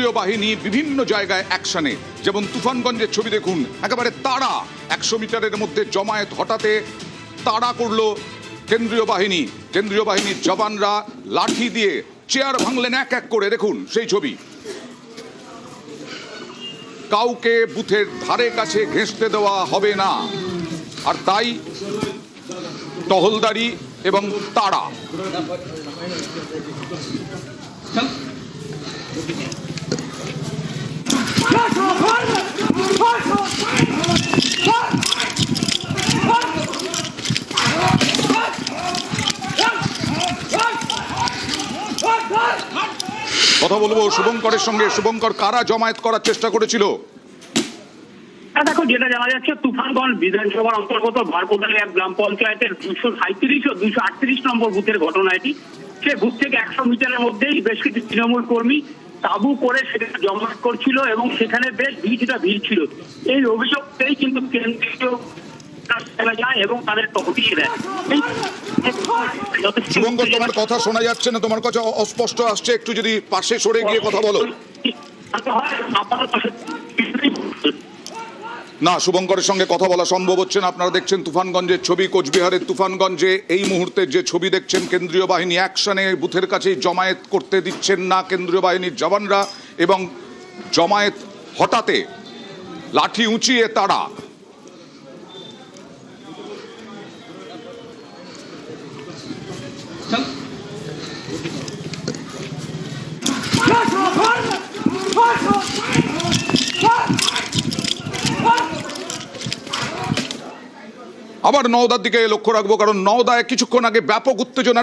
কেন্দ্রীয় বাহিনী বিভিন্ন জায়গায় অ্যাকশনে, যেমন তুফানগঞ্জের ছবি দেখুন, একেবারে তাড়া 100 মিটারের মধ্যে জমায়েত হঠাতে তাড়া করলো কেন্দ্রীয় বাহিনীর জওয়ানরা লাঠি দিয়ে চেয়ার ভাঙলেন এক এক করে। দেখুন সেই ছবি, কাউকে বুথের ধারে কাছে ঘেঁষতে দেওয়া হবে না, আর তাই টহলদারি এবং তাড়া। কথা বলবো শুভঙ্করের সঙ্গে। শুভঙ্কর, কারা জমায়েত করার চেষ্টা করেছিল? দেখো, যেটা জানা যাচ্ছে তুফানগঞ্জ বিধানসভার অন্তর্গত ভারপোদালি এক গ্রাম পঞ্চায়েতের 237 ও 238 নম্বর বুথের ঘটনা এটি। সে বুথ থেকে 100 মিটারের মধ্যেই বেশ কিছু তৃণমূল কর্মী তাবু করে সেখানে জমায়েত করছিল এবং সেখানে বেশ ভিড় ছিল। এই অভিযোগটাই কিন্তু কেন্দ্রীয় যায় এবং তাদের হটিয়ে দেয়। শুভঙ্কর, তোমার কথা শোনা যাচ্ছে না, তোমার কাছে অস্পষ্ট আসছে, একটু যদি পাশে সরে গিয়ে কথা বলো। না, শুভঙ্করের সঙ্গে কথা বলা সম্ভব হচ্ছে না। আপনারা দেখছেন তুফানগঞ্জের ছবি, কোচবিহারের তুফানগঞ্জে এই মুহূর্তে যে ছবি দেখছেন, কেন্দ্রীয় বাহিনী অ্যাকশনে, বুথের কাছেই জমায়েত করতে দিচ্ছেন না কেন্দ্রীয় বাহিনীর জওয়ানরা, এবং জমায়েত হঠাতে লাঠি উঁচিয়ে তাড়া। আবার নওদার দিকে লক্ষ্য রাখবো, কারণ নওদায় কিছুক্ষণ আগে ব্যাপক উত্তেজনার